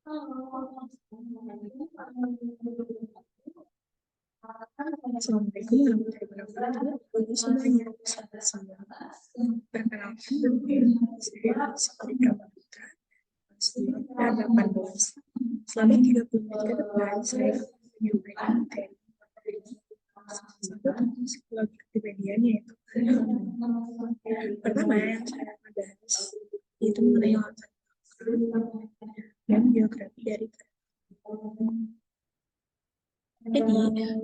Assalamualaikum warahmatullahi wabarakatuh. Semuanya, selamat siang. Perkenalkan, saya Sekali Pramutra, usia 18. Selama 30 menit ke depan, saya menyampaikan materi salah satu tentang psikologi kepribadian, yaitu pertama yang saya akan bahas itu mengenai latar belakang dan biografi dari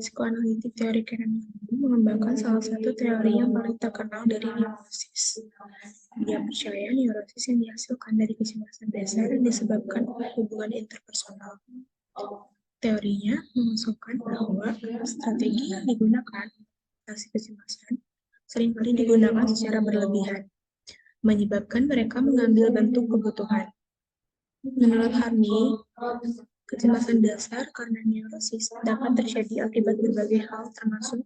psikoanalitik teori Karen mengembangkan salah satu teori yang paling terkenal dari neurosis. Dia percaya neurosis yang dihasilkan dari kecemasan dasar disebabkan oleh hubungan interpersonal. Teorinya mengusulkan bahwa strategi yang digunakan atasi kecemasan seringkali digunakan secara berlebihan, menyebabkan mereka mengambil bentuk kebutuhan. Menurut Harney, kecemasan dasar karena neurosis dapat terjadi akibat berbagai hal termasuk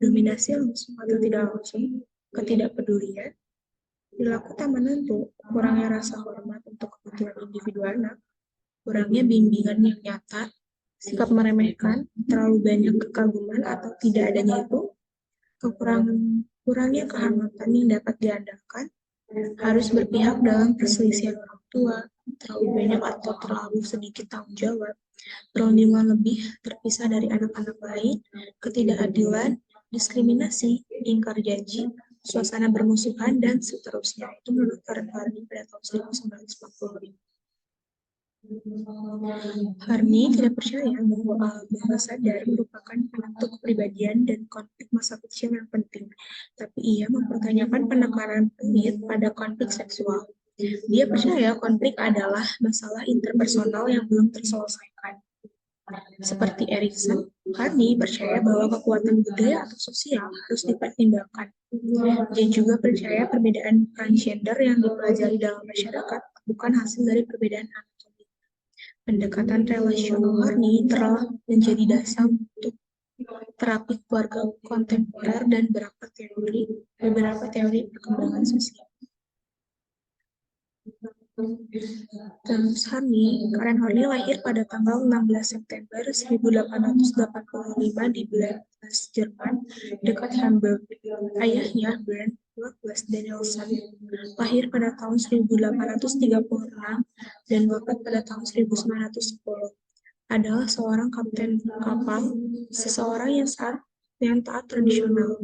dominasi langsung atau tidak langsung, ketidakpedulian, perilaku tak menentu, kurangnya rasa hormat untuk kebutuhan individu anak, kurangnya bimbingan yang nyata, sikap meremehkan, terlalu banyak kekaguman atau tidak adanya itu, kurangnya kehangatan yang dapat diandalkan, harus berpihak dalam perselisihan orang tua, terlalu banyak atau terlalu sedikit tanggung jawab, perlindungan lebih terpisah dari anak-anak lain, ketidakadilan, diskriminasi, ingkar janji, suasana bermusuhan, dan seterusnya. Itu menurut Karen Harney pada tahun 1945. Harney tidak percaya bahwa alam bawah sadar merupakan bentuk kepribadian dan konflik masa kecil yang penting, tapi ia mempertanyakan penekanan pelit pada konflik seksual. Dia percaya konflik adalah masalah interpersonal yang belum terselesaikan. Seperti Erikson, Harney percaya bahwa kekuatan budaya atau sosial harus dipertimbangkan. Dia juga percaya perbedaan peran gender yang dipelajari dalam masyarakat bukan hasil dari perbedaan anatomi. Pendekatan relasional Harney telah menjadi dasar untuk terapi keluarga kontemporer dan beberapa teori perkembangan sosial. Terus Karen Harney lahir pada tanggal 16 September 1885 di Blenheim, Jerman, dekat Hamburg. Ayahnya, Bernd Douglas Danielson, lahir pada tahun 1836 dan wafat pada tahun 1910. Adalah seorang kapten kapal, seseorang yang taat tradisional.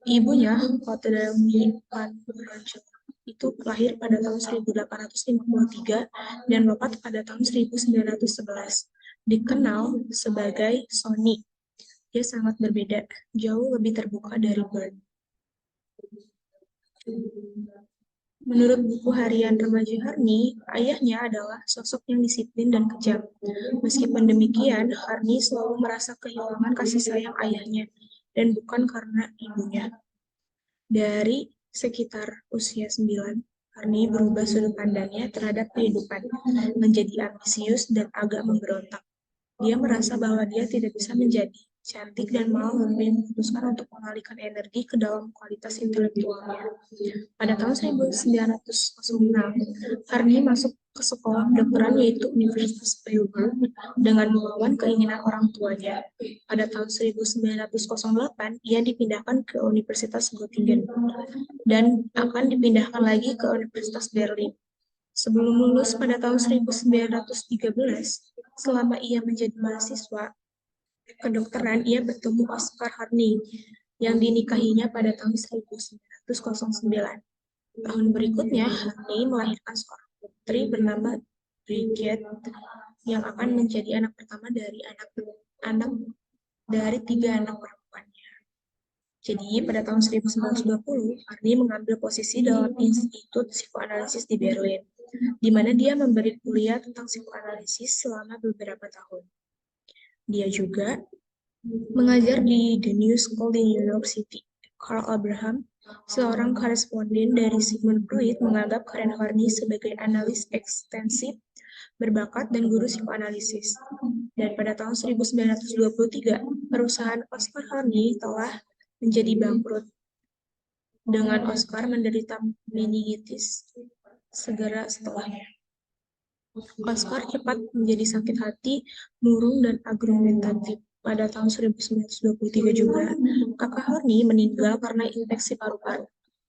Ibunya, Clotilde van Brakel, itu lahir pada tahun 1853 dan wafat pada tahun 1911. Dikenal sebagai Sonny. Dia sangat berbeda, jauh lebih terbuka dari Bird. Menurut buku harian remaja Harney, ayahnya adalah sosok yang disiplin dan kejam. Meskipun demikian, Harney selalu merasa kehilangan kasih sayang ayahnya, dan bukan karena ibunya. Dari sekitar usia 9, Harney berubah sudut pandangnya terhadap kehidupan, menjadi ambisius dan agak memberontak. Dia merasa bahwa dia tidak bisa menjadi cantik dan malah lebih memutuskan untuk mengalihkan energi ke dalam kualitas intelektualnya. Pada tahun 1906, Harney masuk ke sekolah kedokteran yaitu Universitas Freiburg dengan melawan keinginan orang tuanya. Pada tahun 1908, ia dipindahkan ke Universitas Göttingen dan akan dipindahkan lagi ke Universitas Berlin. Sebelum lulus pada tahun 1913, selama ia menjadi mahasiswa kedokteran, ia bertemu Oscar Harney yang dinikahinya pada tahun 1909. Tahun berikutnya, Harney melahirkan seorang putri bernama Brigitte yang akan menjadi anak pertama dari dari 3 anak perempuannya. Jadi, pada tahun 1920, Harney mengambil posisi dalam Institut Psikoanalisis di Berlin, di mana dia memberi kuliah tentang psikoanalisis selama beberapa tahun. Dia juga mengajar di The New School di New York City. Carl Abraham, seorang koresponden dari Sigmund Freud, menganggap Karen Harney sebagai analis ekstensif, berbakat, dan guru psikoanalisis. Dan pada tahun 1923, perusahaan Oscar Harney telah menjadi bangkrut, dengan Oscar menderita meningitis segera setelahnya. Oscar cepat menjadi sakit hati, murung, dan argumentatif. Pada tahun 1923 juga, kakak Horny meninggal karena infeksi paru-paru.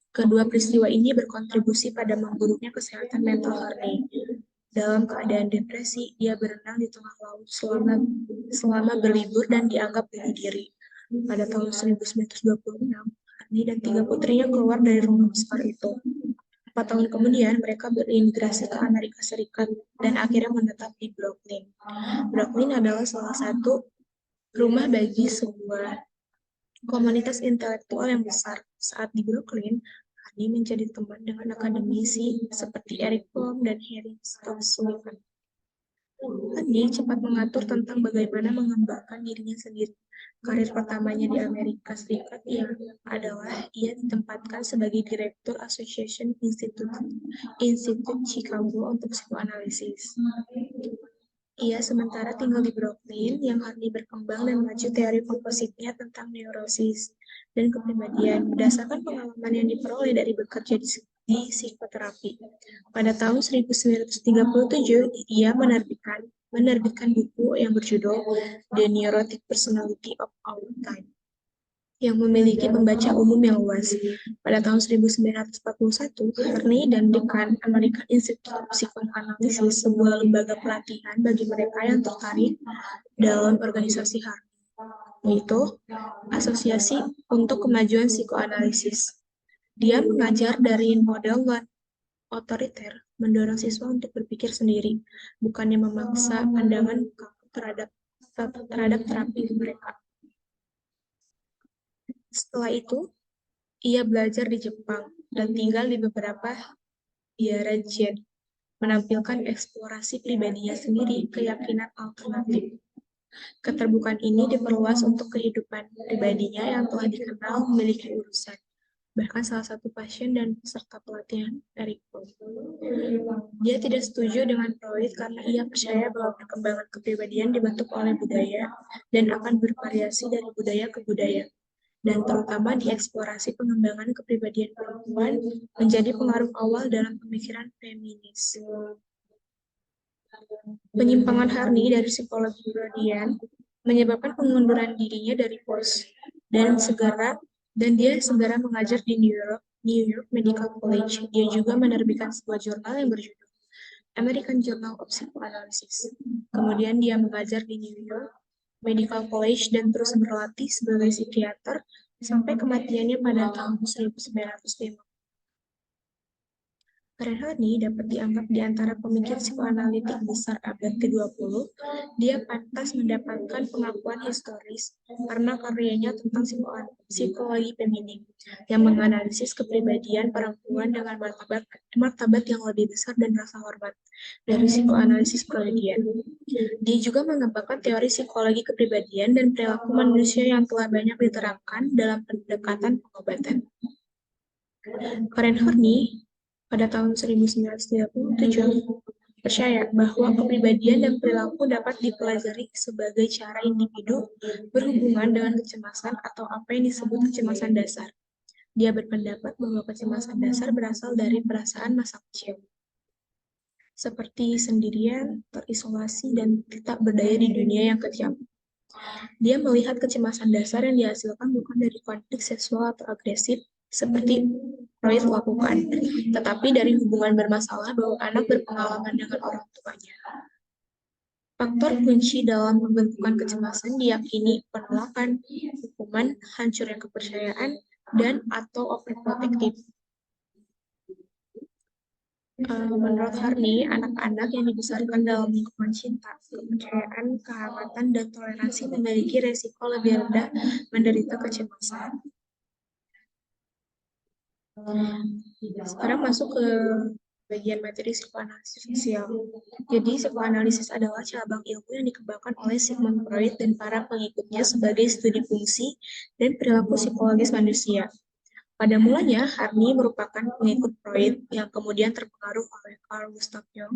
Kedua peristiwa ini berkontribusi pada memburuknya kesehatan mental Horny. Dalam keadaan depresi, dia berenang di tengah laut selama berlibur dan dianggap bunuh diri. Pada tahun 1926, Horny dan tiga putrinya keluar dari rumah Oscar itu. 4 tahun kemudian, mereka berimigrasi ke Amerika Serikat dan akhirnya menetap di Brooklyn. Brooklyn adalah salah satu rumah bagi sebuah komunitas intelektual yang besar. Saat di Brooklyn, Hani menjadi teman dengan akademisi seperti Eric Fromm dan Harry Sullivan. Hani cepat mengatur tentang bagaimana mengembangkan dirinya sendiri. Karir pertamanya di Amerika Serikat adalah ia ditempatkan sebagai Direktur Association Institute Chicago untuk psikoanalisis. Ia sementara tinggal di Brooklyn, yang Hardy berkembang dan maju teori kompositnya tentang neurosis dan kepribadian berdasarkan pengalaman yang diperoleh dari bekerja di psikoterapi. Pada tahun 1937, ia menerbitkan buku yang berjudul The Neurotic Personality of Our Time, yang memiliki pembaca umum yang luas. Pada tahun 1941, Harney dan dekan American Institute of Psychoanalysis, sebuah lembaga pelatihan bagi mereka yang tertarik dalam organisasi Harney, yaitu Asosiasi untuk Kemajuan Psikoanalisis. Dia mengajar dari model otoriter, mendorong siswa untuk berpikir sendiri, bukannya memaksa pandangan terhadap terapi mereka. Setelah itu, ia belajar di Jepang dan tinggal di beberapa biara Zen, menampilkan eksplorasi pribadinya sendiri, keyakinan alternatif. Keterbukaan ini diperluas untuk kehidupan pribadinya yang telah dikenal memiliki urusan. Bahkan salah satu pasien dan peserta pelatihan Eric Fromm. Dia tidak setuju dengan Freud karena ia percaya bahwa perkembangan kepribadian dibentuk oleh budaya dan akan bervariasi dari budaya ke budaya, dan terutama di eksplorasi pengembangan kepribadian perempuan menjadi pengaruh awal dalam pemikiran feminis. Penyimpangan Harney dari psikologi Freudian menyebabkan pengunduran dirinya dari pos dan dia segera mengajar di New York Medical College. Dia juga menerbitkan sebuah jurnal yang berjudul American Journal of Psychoanalysis. Kemudian dia mengajar di New York Medical College dan terus berlatih sebagai psikiater sampai kematiannya pada tahun 1905. Harney dapat dianggap di antara pemikir psikoanalitik besar abad ke-20. Dia pantas mendapatkan pengakuan historis karena karyanya tentang psikologi feminin yang menganalisis kepribadian perempuan dengan martabat yang lebih besar dan rasa hormat dari psikoanalisis Freudian. Dia juga mengembangkan teori psikologi kepribadian dan perilaku manusia yang telah banyak diterapkan dalam pendekatan pengobatan. Horney pada tahun 1937 percaya bahwa kepribadian dan perilaku dapat dipelajari sebagai cara individu berhubungan dengan kecemasan atau apa yang disebut kecemasan dasar. Dia berpendapat bahwa kecemasan dasar berasal dari perasaan masa kecil, seperti sendirian, terisolasi, dan tidak berdaya di dunia yang kejam. Dia melihat kecemasan dasar yang dihasilkan bukan dari konflik seksual atau agresif, seperti Freud lakukan, tetapi dari hubungan bermasalah bahwa anak berpengalaman dengan orang tuanya. Faktor kunci dalam pembentukan kecemasan diyakini penolakan, hukuman, hancurnya kepercayaan, dan atau overprotective. Menurut Harney, anak-anak yang dibesarkan dalam lingkungan cinta, kepercayaan, kehangatan, dan toleransi memiliki resiko lebih rendah menderita kecemasan. Sekarang masuk ke bagian materi psikoanalisis sosial. Jadi, psikoanalisis adalah cabang ilmu yang dikembangkan oleh Sigmund Freud dan para pengikutnya sebagai studi fungsi dan perilaku psikologis manusia. Pada mulanya, Harney merupakan pengikut Freud yang kemudian terpengaruh oleh Carl Gustav Jung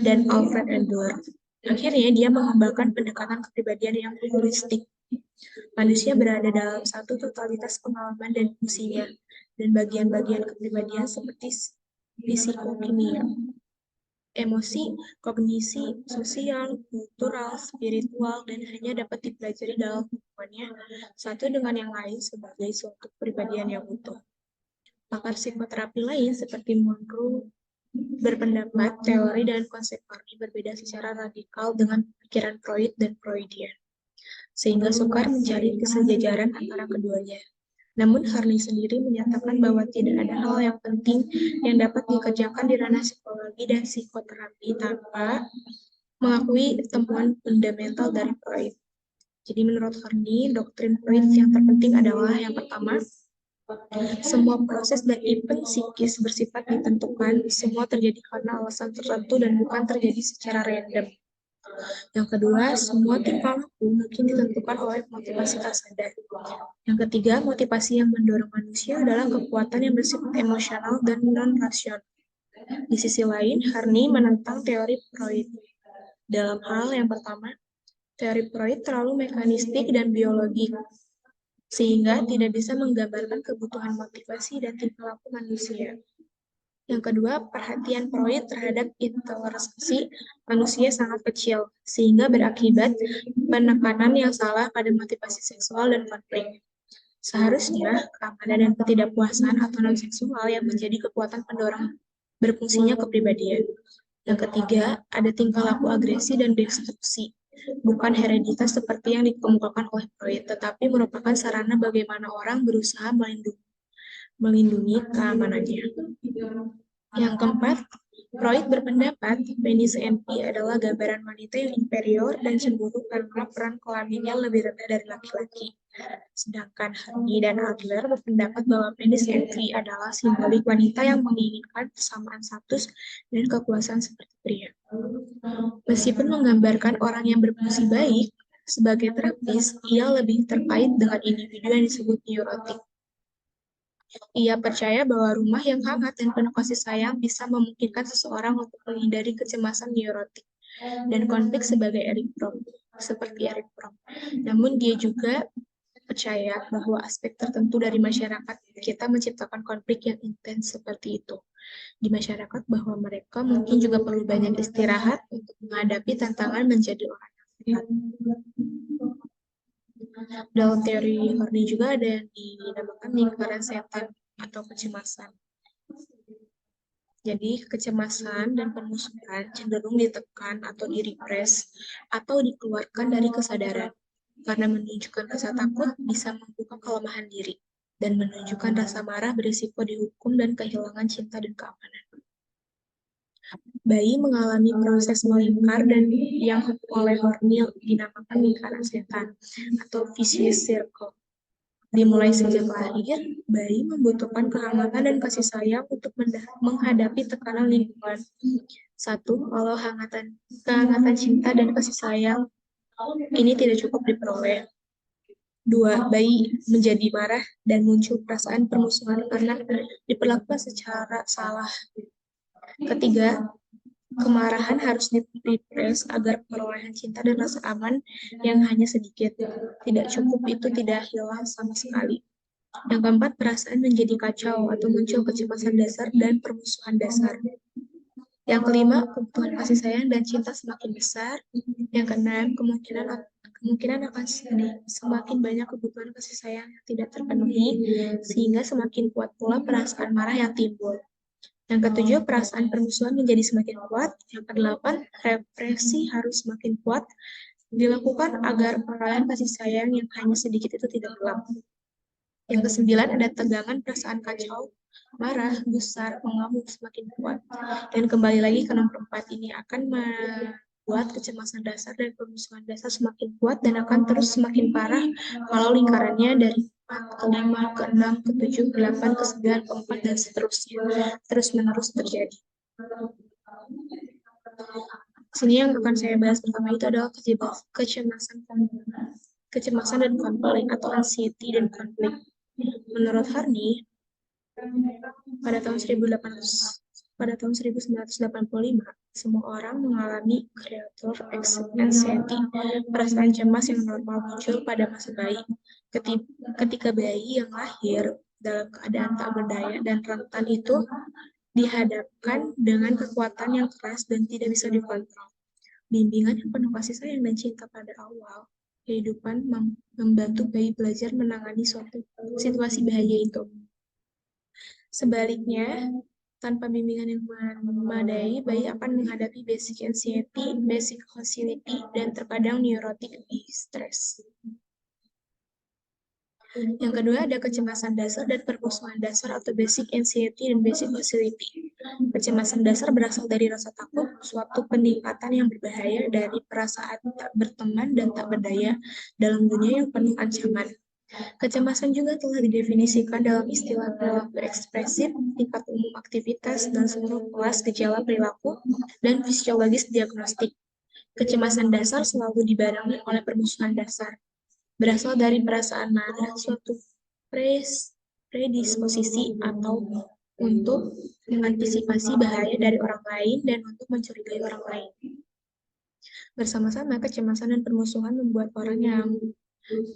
dan Alfred Adler. Akhirnya, dia mengembangkan pendekatan kepribadian yang holistik. Manusia berada dalam satu totalitas pengalaman dan fungsinya, dan bagian-bagian kepribadian seperti psikokimia, emosi, kognisi, sosial, kultural, spiritual, dan hanya dapat dipelajari dalam hubungannya satu dengan yang lain sebagai suatu kepribadian yang utuh. Pakar psikoterapi lain seperti Monroe berpendapat teori dan konsep Harney berbeda secara radikal dengan pikiran Freud dan Freudian, sehingga sukar mencari kesejajaran antara keduanya. Namun Harney sendiri menyatakan bahwa tidak ada hal yang penting yang dapat dikerjakan di ranah psikologi dan psikoterapi tanpa mengakui temuan fundamental dari Freud. Jadi menurut Harney, doktrin Freud yang terpenting adalah yang pertama, semua proses dan event psikis bersifat ditentukan, semua terjadi karena alasan tertentu dan bukan terjadi secara random. Yang kedua, semua tingkah laku mungkin ditentukan oleh motivasi tak sadar. Yang ketiga, motivasi yang mendorong manusia adalah kekuatan yang bersifat emosional dan non-rasional. Di sisi lain, Harney menentang teori Freud. Dalam hal yang pertama, teori Freud terlalu mekanistik dan biologik, sehingga tidak bisa menggambarkan kebutuhan motivasi dan tingkah laku manusia. Yang kedua, perhatian Freud terhadap intoleransi manusia sangat kecil, sehingga berakibat penekanan yang salah pada motivasi seksual dan konflik. Seharusnya, keamanan dan ketidakpuasan atau non-seksual yang menjadi kekuatan pendorong berfungsinya kepribadian. Yang ketiga, ada tingkah laku agresi dan destruksi, bukan hereditas seperti yang dikemukakan oleh Freud, tetapi merupakan sarana bagaimana orang berusaha melindungi keamanannya. Yang keempat, Freud berpendapat penis NP adalah gambaran wanita yang inferior dan cemburu karena peran kelaminnya lebih rendah dari laki-laki. Sedangkan Harney dan Adler berpendapat bahwa penis NP adalah simbolik wanita yang menginginkan persamaan status dan kekuasaan seperti pria. Meskipun menggambarkan orang yang berfungsi baik, sebagai terapis, ia lebih terkait dengan individu yang disebut neurotik. Ia percaya bahwa rumah yang hangat dan penuh kasih sayang bisa memungkinkan seseorang untuk menghindari kecemasan neurotik dan konflik seperti Eric Fromm. Namun dia juga percaya bahwa aspek tertentu dari masyarakat kita menciptakan konflik yang intens seperti itu. Di masyarakat bahwa mereka mungkin juga perlu banyak istirahat untuk menghadapi tantangan menjadi orang yang sehat. Dalam teori Harney juga ada yang dinamakan lingkaran setan atau kecemasan. Jadi, kecemasan dan pemusuhan cenderung ditekan atau direpres atau dikeluarkan dari kesadaran. Karena menunjukkan rasa takut bisa membuka kelemahan diri, dan menunjukkan rasa marah berisiko dihukum dan kehilangan cinta dan keamanan. Bayi mengalami proses melingkar dan yang oleh Harney dinamakan lingkaran setan atau vicious circle. Dimulai sejak lahir, bayi membutuhkan kehangatan dan kasih sayang untuk menghadapi tekanan lingkungan. Satu, kalau kehangatan cinta dan kasih sayang ini tidak cukup diperoleh. Dua, bayi menjadi marah dan muncul perasaan permusuhan karena diperlakukan secara salah. Ketiga, kemarahan harus dipres agar perolehan cinta dan rasa aman yang hanya sedikit tidak cukup itu tidak hilang sama sekali. Yang keempat, perasaan menjadi kacau atau muncul kecemasan dasar dan permusuhan dasar. Yang kelima, kebutuhan kasih sayang dan cinta semakin besar. Yang keenam, kemungkinan akan semakin banyak kebutuhan kasih sayang yang tidak terpenuhi, sehingga semakin kuat pula perasaan marah yang timbul. Yang ketujuh, perasaan permusuhan menjadi semakin kuat. Yang kedelapan, represi harus semakin kuat dilakukan agar perolehan kasih sayang yang hanya sedikit itu tidak hilang. Yang kesembilan, ada tegangan perasaan kacau, marah, gusar, mengamuk semakin kuat. Dan kembali lagi ke nomor 4 ini akan membuat kecemasan dasar dan permusuhan dasar semakin kuat dan akan terus semakin parah kalau lingkarannya dari 4 ke 5, ke 6, ke 7, ke 8, ke 9, ke 4, dan seterusnya. Terus-menerus terjadi. Sini yang akan saya bahas pertama itu adalah kecemasan dan konflik atau anxiety dan konflik. Menurut Harney, pada tahun 1985, semua orang mengalami creator anxiety, perasaan cemas yang normal muncul pada masa bayi. Ketika bayi yang lahir dalam keadaan tak berdaya dan rentan itu dihadapkan dengan kekuatan yang keras dan tidak bisa dikontrol. Bimbingan yang penuh kasih sayang dan cinta pada awal kehidupan membantu bayi belajar menangani suatu situasi bahaya itu. Sebaliknya, tanpa bimbingan yang memadai, bayi akan menghadapi basic anxiety, basic hostility, dan terkadang neurotic distress. Yang kedua ada kecemasan dasar dan permusuhan dasar atau basic anxiety dan basic hostility. Kecemasan dasar berasal dari rasa takut, suatu peningkatan yang berbahaya dari perasaan tak berteman dan tak berdaya dalam dunia yang penuh ancaman. Kecemasan juga telah didefinisikan dalam istilah perilaku ekspresif, tingkat umum aktivitas, dan seluruh kelas gejala perilaku dan fisiologis diagnostik. Kecemasan dasar selalu dibarengi oleh permusuhan dasar. Berasal dari perasaan marah, suatu predisposisi atau untuk mengantisipasi bahaya dari orang lain dan untuk mencurigai orang lain. Bersama-sama, kecemasan dan permusuhan membuat orang yang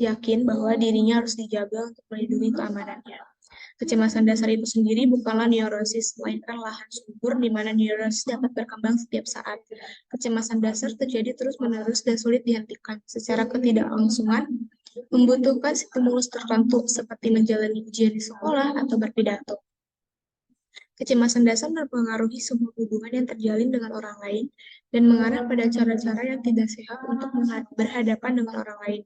yakin bahwa dirinya harus dijaga untuk melindungi keamanannya. Kecemasan dasar itu sendiri bukanlah neurosis, melainkan lahan subur di mana neurosis dapat berkembang setiap saat. Kecemasan dasar terjadi terus-menerus dan sulit dihentikan. Secara ketidaklangsungan, membutuhkan stimulus tertentu seperti menjalani ujian di sekolah atau berpidato. Kecemasan dasar mempengaruhi semua hubungan yang terjalin dengan orang lain dan mengarah pada cara-cara yang tidak sehat untuk berhadapan dengan orang lain.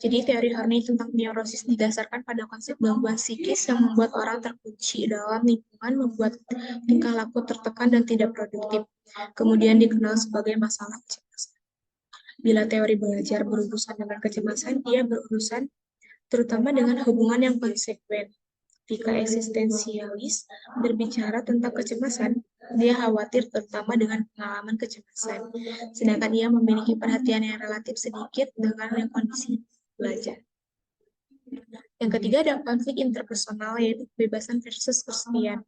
Jadi teori Horney tentang neurosis didasarkan pada konsep gangguan psikis yang membuat orang terkunci dalam lingkungan, membuat tingkah laku tertekan dan tidak produktif. Kemudian dikenal sebagai masalah kecemasan. Bila teori belajar berurusan dengan kecemasan, dia berurusan terutama dengan hubungan yang konsekuen. Jika eksistensialis berbicara tentang kecemasan, dia khawatir terutama dengan pengalaman kecemasan, sedangkan ia memiliki perhatian yang relatif sedikit dengan yang kondisi belajar. Yang ketiga ada konflik interpersonal, yaitu kebebasan versus kesepian.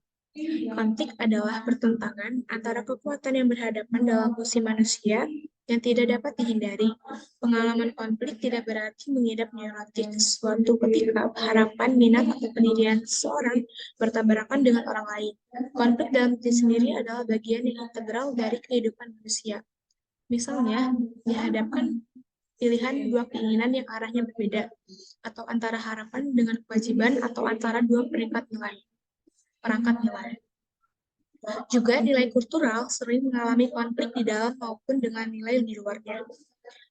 Konflik adalah pertentangan antara kekuatan yang berhadapan dalam posisi manusia yang tidak dapat dihindari. Pengalaman konflik tidak berarti mengidap neurotik suatu ketika harapan, minat, atau pendirian seseorang bertabrakan dengan orang lain. Konflik dalam diri sendiri adalah bagian yang integral dari kehidupan manusia. Misalnya, dihadapkan pilihan dua keinginan yang arahnya berbeda, atau antara harapan dengan kewajiban, atau antara dua perangkat nilai. Juga nilai kultural sering mengalami konflik di dalam maupun dengan nilai di luarnya.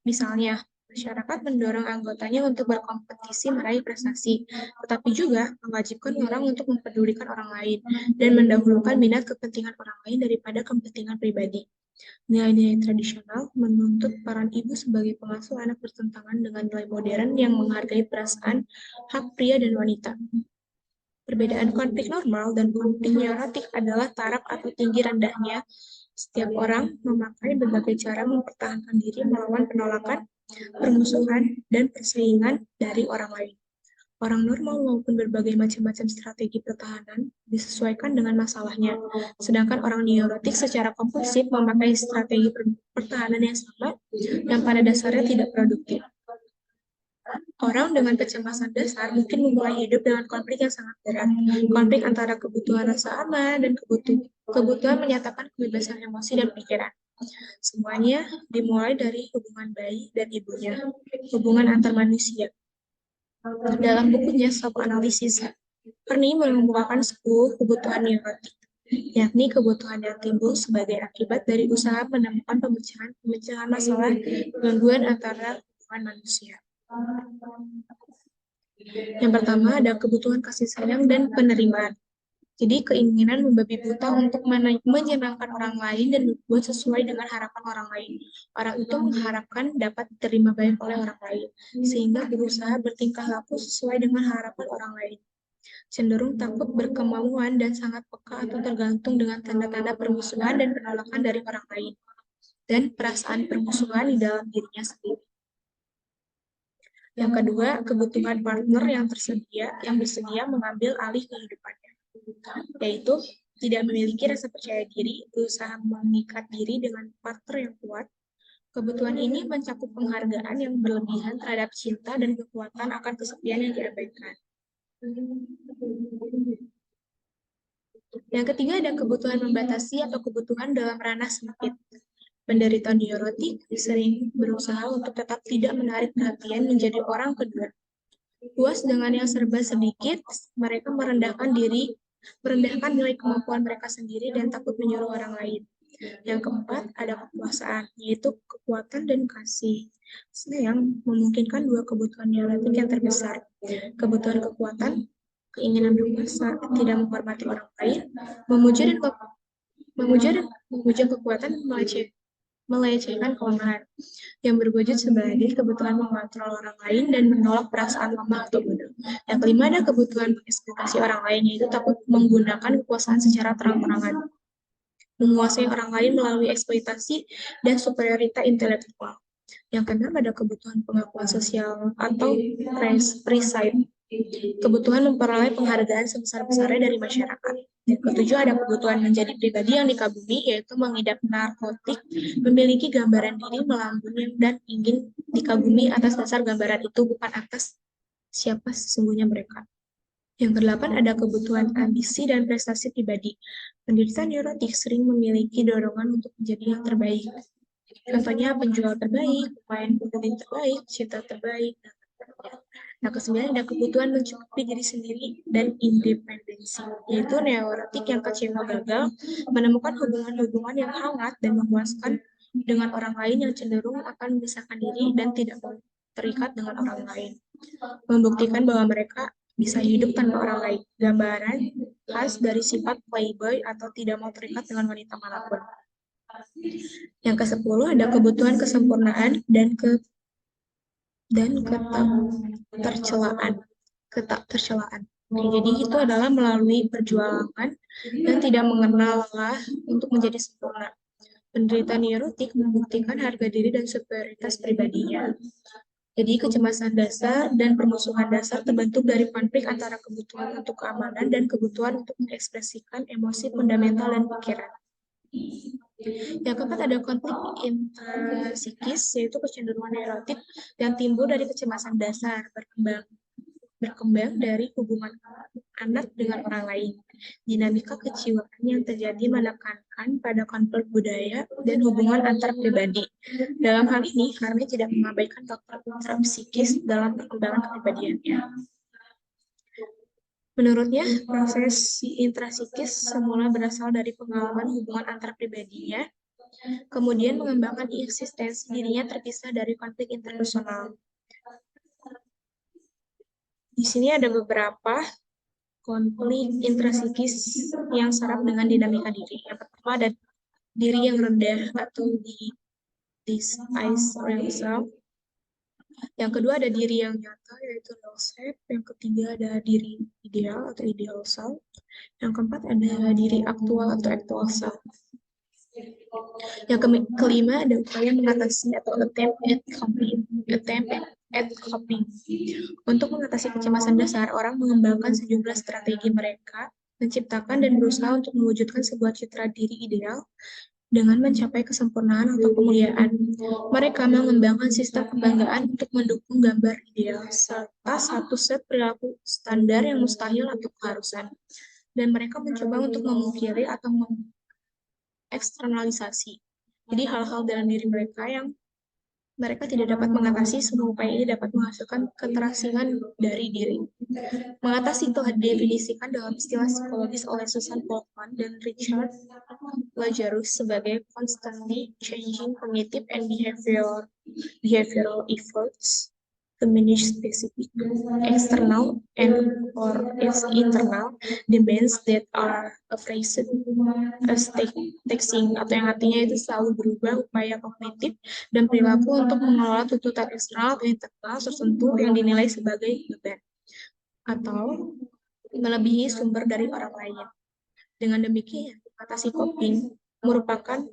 Misalnya, masyarakat mendorong anggotanya untuk berkompetisi meraih prestasi, tetapi juga mewajibkan orang untuk mempedulikan orang lain dan mendahulukan minat kepentingan orang lain daripada kepentingan pribadi. Nilai-nilai tradisional menuntut peran ibu sebagai pengasuh anak bertentangan dengan nilai modern yang menghargai perasaan hak pria dan wanita. Perbedaan konflik normal dan konflik neurotik adalah taraf atau tinggi rendahnya. Setiap orang memakai berbagai cara mempertahankan diri melawan penolakan, permusuhan, dan persaingan dari orang lain. Orang normal maupun berbagai macam-macam strategi pertahanan disesuaikan dengan masalahnya, sedangkan orang neurotik secara kompulsif memakai strategi pertahanan yang sama yang pada dasarnya tidak produktif. Orang dengan kecemasan dasar mungkin memulai hidup dengan konflik yang sangat berat. Konflik antara kebutuhan rasa aman dan kebutuhan menyatakan kebebasan emosi dan pikiran. Semuanya dimulai dari hubungan bayi dan ibunya, hubungan antar manusia. Dalam bukunya Psychoanalysis, Horney mengemukakan 10 kebutuhan neurotik, yakni kebutuhan yang timbul sebagai akibat dari usaha menemukan pemecahan masalah gangguan antara hubungan manusia. Yang pertama ada kebutuhan kasih sayang dan penerimaan. Jadi keinginan membabi buta untuk menyenangkan orang lain dan berbuat sesuai dengan harapan orang lain. Orang itu mengharapkan dapat diterima baik oleh orang lain, sehingga berusaha bertingkah laku sesuai dengan harapan orang lain. Cenderung takut berkemauan dan sangat peka atau tergantung dengan tanda-tanda permusuhan dan penolakan dari orang lain, dan perasaan permusuhan di dalam dirinya sendiri. Yang kedua, kebutuhan partner yang bersedia mengambil alih kehidupannya, yaitu tidak memiliki rasa percaya diri, berusaha mengikat diri dengan partner yang kuat. Kebutuhan ini mencakup penghargaan yang berlebihan terhadap cinta dan kekuatan akan kesepian yang diabaikan. Yang ketiga ada kebutuhan membatasi atau kebutuhan dalam ranah sempit. Penderita neurotik sering berusaha untuk tetap tidak menarik perhatian menjadi orang kedua. Puas dengan yang serba sedikit, mereka merendahkan nilai kemampuan mereka sendiri dan takut menyuruh orang lain. Yang keempat, ada kekuasaan, yaitu kekuatan dan kasih. Yang memungkinkan dua kebutuhan neurotik yang terbesar. Kebutuhan kekuatan, keinginan berkuasa, tidak menghormati orang lain, memuja kekuatan, melecehkan kelemahan, yang berwujud sebagai kebutuhan mengontrol orang lain dan menolak perasaan lemah atau bodoh. Yang kelima ada kebutuhan mengeksploitasi orang lain, yaitu takut menggunakan kekuasaan secara terang-terangan, menguasai orang lain melalui eksploitasi dan superioritas intelektual. Yang keenam ada kebutuhan pengakuan sosial atau preside, kebutuhan memperoleh penghargaan sebesar-besarnya dari masyarakat. Yang ketujuh ada kebutuhan menjadi pribadi yang dikagumi, yaitu mengidap narkotik, memiliki gambaran diri melambung dan ingin dikagumi atas dasar gambaran itu, bukan atas siapa sesungguhnya mereka. Yang kedelapan ada kebutuhan ambisi dan prestasi pribadi. Penderita neurotik sering memiliki dorongan untuk menjadi yang terbaik. Contohnya penjual terbaik, pemain violin terbaik, cinta terbaik, dan lain-lain. Nah, kesembilan ada kebutuhan mencukupi diri sendiri dan independensi, yaitu neurotik yang kecewa gagal menemukan hubungan-hubungan yang hangat dan memuaskan dengan orang lain yang cenderung akan memisahkan diri dan tidak mau terikat dengan orang lain. Membuktikan bahwa mereka bisa hidup tanpa orang lain. Gambaran khas dari sifat playboy atau tidak mau terikat dengan wanita manapun. Yang ke-10 ada kebutuhan kesempurnaan dan ketaktercelaan. Oke, jadi itu adalah melalui perjuangan dan tidak mengenal lelah untuk menjadi sempurna. Penderita neurotik membuktikan harga diri dan superioritas pribadinya. Jadi kecemasan dasar dan permusuhan dasar terbentuk dari konflik antara kebutuhan untuk keamanan dan kebutuhan untuk mengekspresikan emosi fundamental dan pikiran. Yang keempat ada konflik intrapsikis, yaitu kecenderungan neurotik yang timbul dari kecemasan dasar berkembang dari hubungan anak dengan orang lain. Dinamika kejiwaan yang terjadi menekankan pada konflik budaya dan hubungan antar pribadi. Dalam hal ini, Harvey tidak mengabaikan faktor intrapsikis dalam perkembangan kepribadiannya. Menurutnya, proses intrapsikis semula berasal dari pengalaman hubungan antar pribadinya, kemudian mengembangkan eksistensi dirinya terpisah dari konflik interpersonal. Di sini ada beberapa konflik intrapsikis yang syarat dengan dinamika diri. Yang pertama ada diri yang rendah atau despise yourself. Yang kedua ada diri yang nyata, yaitu real self. Yang ketiga ada diri ideal atau ideal self. Yang keempat ada diri aktual atau actual self. Yang kelima ada upaya mengatasi atau attempt at coping. Untuk mengatasi kecemasan dasar, orang mengembangkan sejumlah strategi mereka, menciptakan dan berusaha untuk mewujudkan sebuah citra diri ideal dengan mencapai kesempurnaan atau kemuliaan. Mereka mengembangkan sistem kebanggaan untuk mendukung gambar ideal, serta satu set perilaku standar yang mustahil atau keharusan. Dan mereka mencoba untuk memungkiri atau eksternalisasi. Jadi hal-hal dalam diri mereka yang mereka tidak dapat mengatasi, semua upaya ini dapat menghasilkan keterasingan dari diri. Mengatasi telah didefinisikan dalam istilah psikologis oleh Susan Folkman dan Richard Lazarus sebagai constantly changing cognitive and behavioral efforts to manage specific external and or internal demands that are phrased as taxing, atau yang artinya itu selalu berubah upaya kognitif dan perilaku untuk mengelola tuntutan eksternal atau internal tertentu yang dinilai sebagai beban atau melebihi sumber dari orang lain. Dengan demikian, mengatasi coping merupakan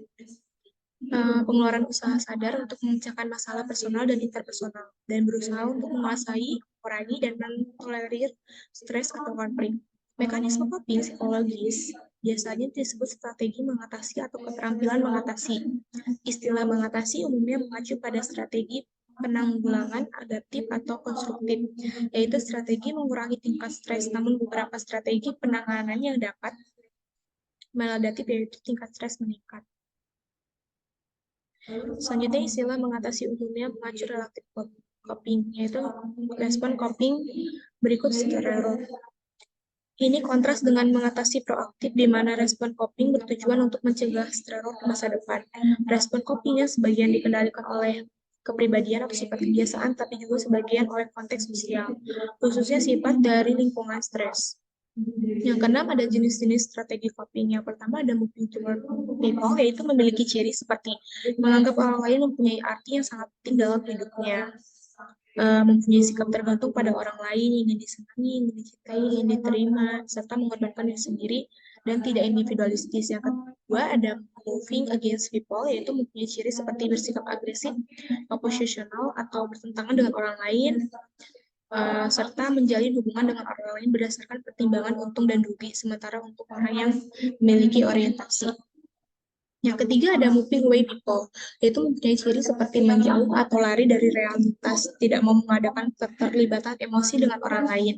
pengeluaran usaha sadar untuk memecahkan masalah personal dan interpersonal, dan berusaha untuk menguasai, mengurangi, dan mentolerir stres atau konflik. Mekanisme coping psikologis biasanya disebut strategi mengatasi atau keterampilan mengatasi. Istilah mengatasi umumnya mengacu pada strategi penanggulangan adaptif atau konstruktif, yaitu strategi mengurangi tingkat stres, namun beberapa strategi penanganan yang dapat Maladaptif yaitu tingkat stres meningkat. Selanjutnya istilah mengatasi umumnya mengacu relatif coping, yaitu respon coping berikut stereo. Ini kontras dengan mengatasi proaktif, di mana respon coping bertujuan untuk mencegah stereo di masa depan. Respon coping yang sebagian dikendalikan oleh kepribadian atau sifat kebiasaan, tapi juga sebagian oleh konteks sosial, khususnya sifat dari lingkungan stres. Yang keenam ada jenis-jenis strategi coping. Yang pertama ada moving toward people, yaitu memiliki ciri seperti menganggap orang lain mempunyai arti yang sangat penting dalam hidupnya, mempunyai sikap tergantung pada orang lain, ingin disenangi, ingin dicintai, ingin diterima, serta mengorbankan diri sendiri dan tidak individualistis. Yang kedua ada moving against people, yaitu mempunyai ciri seperti bersikap agresif, oppositional, atau bertentangan dengan orang lain, serta menjalin hubungan dengan orang lain berdasarkan pertimbangan untung dan rugi, sementara untuk orang yang memiliki orientasi. Yang ketiga ada moving away people, yaitu mempunyai ciri seperti menjauh atau lari dari realitas, tidak mau mengadakan keterlibatan emosi dengan orang lain,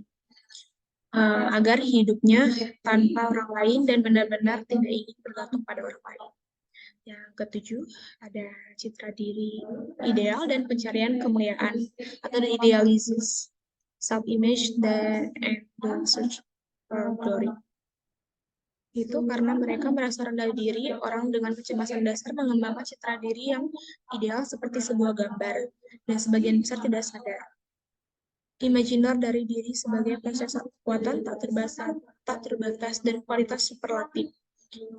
agar hidupnya tanpa orang lain dan benar-benar tidak ingin bergantung pada orang lain. Yang ketujuh ada citra diri ideal dan pencarian kemuliaan atau the idealizes, self-image and the search for glory. Itu karena mereka merasa rendah diri, orang dengan kecemasan dasar mengembangkan citra diri yang ideal seperti sebuah gambar, dan sebagian besar tidak sadar. Imajiner dari diri sebagai prosesor kekuatan tak terbatas dan kualitas superlatif.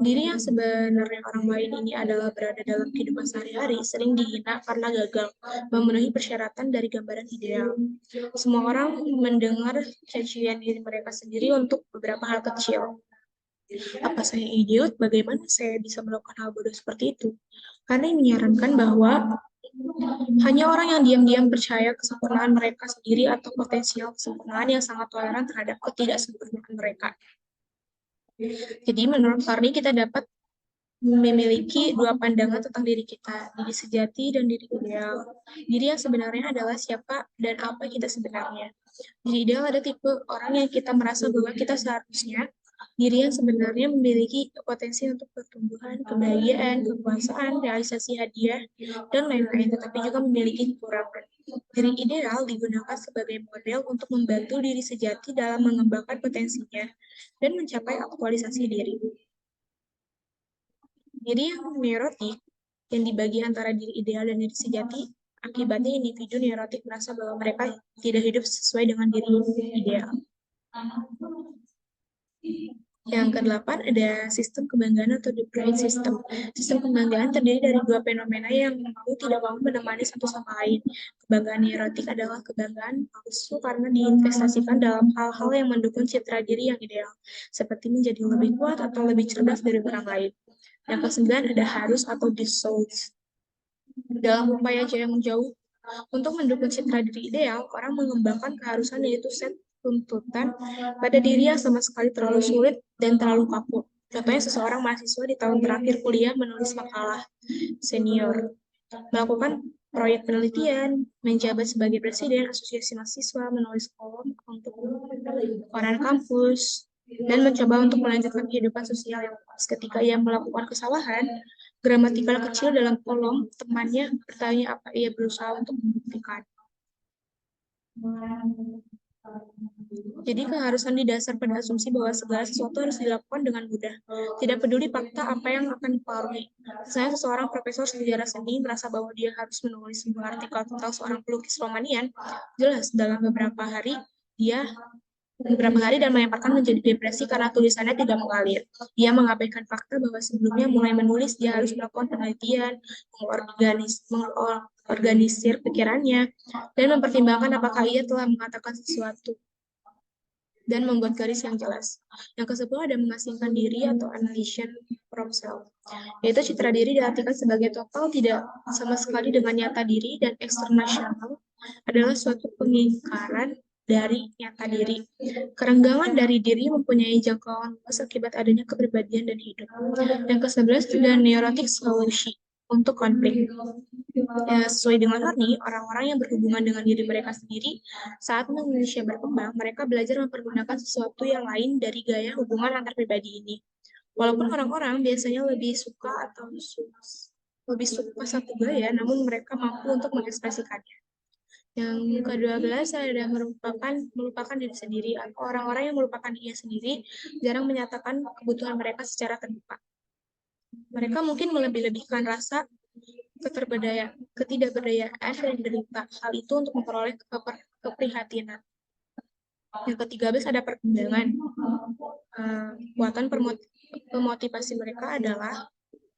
Diri yang sebenarnya orang lain ini adalah berada dalam kehidupan sehari-hari, sering dihina karena gagal memenuhi persyaratan dari gambaran ideal. Semua orang mendengar cacian diri mereka sendiri untuk beberapa hal kecil. Apa saya idiot? Bagaimana saya bisa melakukan hal bodoh seperti itu? Karena menyarankan bahwa hanya orang yang diam-diam percaya kesempurnaan mereka sendiri atau potensial kesempurnaan yang sangat toleran terhadap ketidaksempurnaan mereka. Jadi menurut Farni kita dapat memiliki dua pandangan tentang diri kita, diri sejati dan diri ideal. Diri yang sebenarnya adalah siapa dan apa kita sebenarnya. Diri ideal ada tipe orang yang kita merasa bahwa kita seharusnya. Diri yang sebenarnya memiliki potensi untuk pertumbuhan, kebahagiaan, kepuasan, realisasi hadiah, dan lain-lain, tetapi juga memiliki kekurangan. Diri ideal digunakan sebagai model untuk membantu diri sejati dalam mengembangkan potensinya dan mencapai aktualisasi diri. Diri yang neurotik, yang dibagi antara diri ideal dan diri sejati, akibatnya individu neurotik merasa bahwa mereka tidak hidup sesuai dengan diri ideal. Yang kedelapan ada sistem kebanggaan atau the pride system. Sistem kebanggaan terdiri dari dua fenomena yang tidak mau menemani satu sama lain. Kebanggaan neurotik adalah kebanggaan palsu karena diinvestasikan dalam hal-hal yang mendukung citra diri yang ideal, seperti menjadi lebih kuat atau lebih cerdas dari orang lain. Yang kesembilan ada harus atau dissolve. Dalam upaya jaya menjauh untuk mendukung citra diri ideal, orang mengembangkan keharusan yaitu set tuntutan pada diri yang sama sekali terlalu sulit dan terlalu kaku. Contohnya seseorang mahasiswa di tahun terakhir kuliah menulis makalah senior, melakukan proyek penelitian, menjabat sebagai presiden asosiasi mahasiswa, menulis kolom untuk koran kampus, dan mencoba untuk melanjutkan kehidupan sosial yang luas. Ketika ia melakukan kesalahan gramatikal kecil dalam kolom, temannya bertanya apa ia berusaha untuk membuktikan. Jadi keharusan didasar pada asumsi bahwa segala sesuatu harus dilakukan dengan mudah. Tidak peduli fakta apa yang akan dipengaruhi. Misalnya seseorang profesor sejarah seni merasa bahwa dia harus menulis sebuah artikel tentang seorang pelukis Romanian, jelas dalam beberapa hari dan melemparkan menjadi depresi karena tulisannya tidak mengalir. Ia mengabaikan fakta bahwa sebelumnya mulai menulis dia harus melakukan penelitian, mengorganisir pikirannya, dan mempertimbangkan apakah ia telah mengatakan sesuatu dan membuat garis yang jelas. Yang ke-10 ada mengasingkan diri atau annihilation from self, yaitu citra diri diartikan sebagai total tidak sama sekali dengan nyata diri, dan externational adalah suatu pengingkaran dari nyata diri. Kerenggangan dari diri mempunyai jangkauan luas akibat adanya kepribadian dan hidup. Yang ke-11 ada neurotic solution untuk konflik. Ya, sesuai dengan Horny, orang-orang yang berhubungan dengan diri mereka sendiri saat manusia berkembang, mereka belajar mempergunakan sesuatu yang lain dari gaya hubungan antar pribadi ini. Walaupun orang-orang biasanya lebih suka satu gaya, namun mereka mampu untuk mengekspresikannya. Yang ke-12 ada melupakan diri sendiri, atau orang-orang yang melupakan diri sendiri jarang menyatakan kebutuhan mereka secara terbuka. Mereka mungkin melebih-lebihkan rasa ketidakberdayaan dan derita hal itu untuk memperoleh keprihatinan. Yang ke-13 ada perkembangan. Kekuatan pemotivasi mereka adalah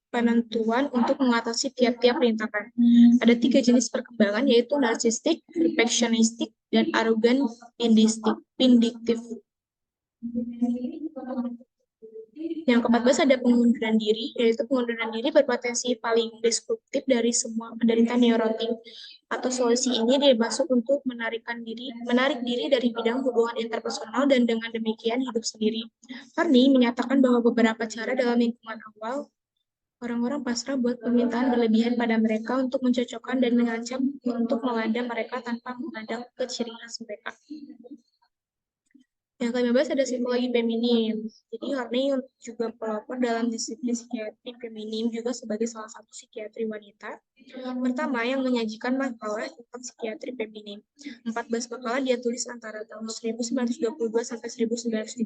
penentuan untuk mengatasi tiap-tiap rintangan. Ada 3 jenis perkembangan, yaitu narsistik, perfeksionistik, dan arogan vindiktif. Yang ke-14 ada pengunduran diri, yaitu pengunduran diri berpotensi paling destruktif dari semua penderita neurotik. Atau solusi ini dimaksud untuk menarik diri dari bidang hubungan interpersonal dan dengan demikian hidup sendiri. Harney menyatakan bahwa beberapa cara dalam lingkungan awal orang-orang pasrah buat permintaan berlebihan pada mereka untuk mencocokkan dan mengancam untuk melanda mereka tanpa memandang ke ciri khas mereka. Yang ke-15 ada psikologi feminim. Jadi Harney juga pelopor dalam disiplin psikiatri feminim juga sebagai salah satu psikiatri wanita. Pertama yang menyajikan makalah tentang psikiatri feminim. 14 makalah dia tulis antara tahun 1922 sampai 1937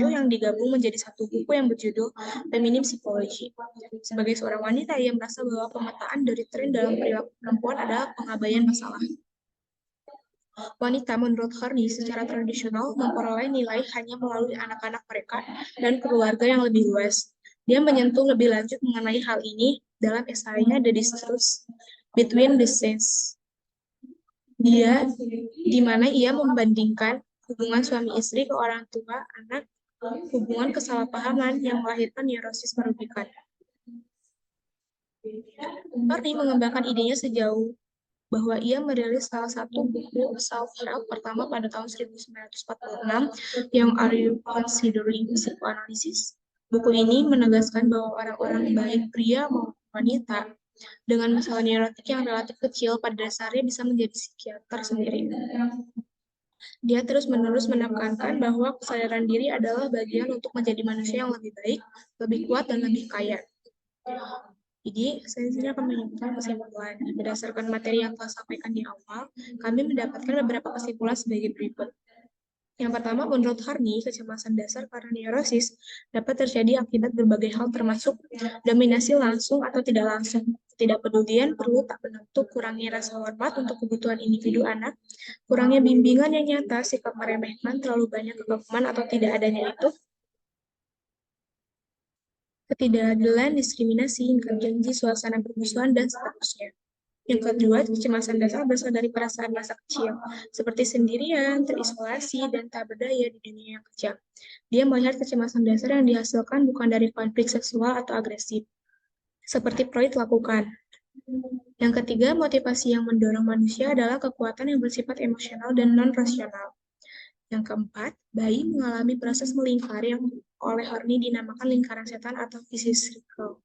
yang digabung menjadi satu buku yang berjudul Feminim Psikologi. Sebagai seorang wanita, ia merasa bahwa pemetaan dari tren dalam perilaku perempuan adalah pengabaian masalah. Wanita menurut Harney secara tradisional memperoleh nilai hanya melalui anak-anak mereka dan keluarga yang lebih luas. Dia menyentuh lebih lanjut mengenai hal ini dalam esainya The Distance Between the Sexes. Di mana ia membandingkan hubungan suami istri ke orang tua anak, hubungan kesalahpahaman yang melahirkan neurosis merugikan. Harney mengembangkan idenya sejauh bahwa ia merilis salah satu buku self-help pertama pada tahun 1946 yang Are You Considering Psychoanalysis? Buku ini menegaskan bahwa orang-orang baik pria maupun wanita dengan masalah neurotik yang relatif kecil pada dasarnya bisa menjadi psikiater sendiri. Dia terus-menerus menekankan bahwa kesadaran diri adalah bagian untuk menjadi manusia yang lebih baik, lebih kuat, dan lebih kaya. Jadi, saya di sini akan menyebutkan kesimpulan. Berdasarkan materi yang telah sampaikan di awal, kami mendapatkan beberapa kesimpulan sebagai berikut. Yang pertama, menurut Harney, kecemasan dasar karena neurosis dapat terjadi akibat berbagai hal termasuk dominasi langsung atau tidak langsung, ketidakpedulian perlu tak menentu, kurangnya rasa hormat untuk kebutuhan individu anak, kurangnya bimbingan yang nyata, sikap meremehkan, terlalu banyak kekaguman atau tidak adanya itu, ketidakadilan, diskriminasi, ingkar janji, suasana permusuhan, dan seterusnya. Yang kedua, kecemasan dasar berasal dari perasaan masa kecil, seperti sendirian, terisolasi, dan tak berdaya di dunia yang kejam. Dia melihat kecemasan dasar yang dihasilkan bukan dari konflik seksual atau agresif, seperti Freud lakukan. Yang ketiga, motivasi yang mendorong manusia adalah kekuatan yang bersifat emosional dan non-rasional. Yang keempat, bayi mengalami proses melingkar yang oleh Harney dinamakan lingkaran setan atau vicious circle.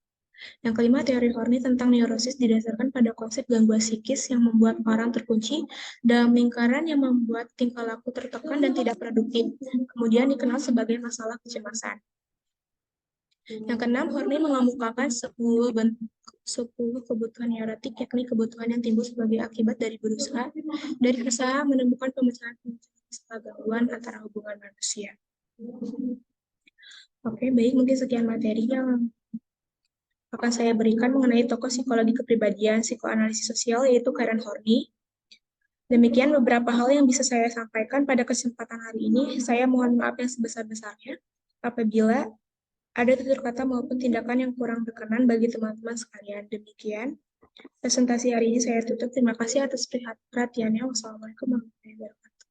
Yang kelima, teori Harney tentang neurosis didasarkan pada konsep gangguan psikis yang membuat orang terkunci dalam lingkaran yang membuat tingkah laku tertekan dan tidak produktif, kemudian dikenal sebagai masalah kecemasan. Yang keenam, Harney mengemukakan 10 kebutuhan neurotik, yakni kebutuhan yang timbul sebagai akibat dari usaha menemukan pemecahan masalah gangguan antara hubungan manusia. Oke, baik, mungkin sekian materi yang akan saya berikan mengenai tokoh psikologi kepribadian psikoanalisis sosial, yaitu Karen Horney. Demikian beberapa hal yang bisa saya sampaikan pada kesempatan hari ini. Saya mohon maaf yang sebesar-besarnya apabila ada tutur kata maupun tindakan yang kurang berkenan bagi teman-teman sekalian. Demikian presentasi hari ini saya tutup. Terima kasih atas perhatiannya. Wassalamualaikum warahmatullahi wabarakatuh.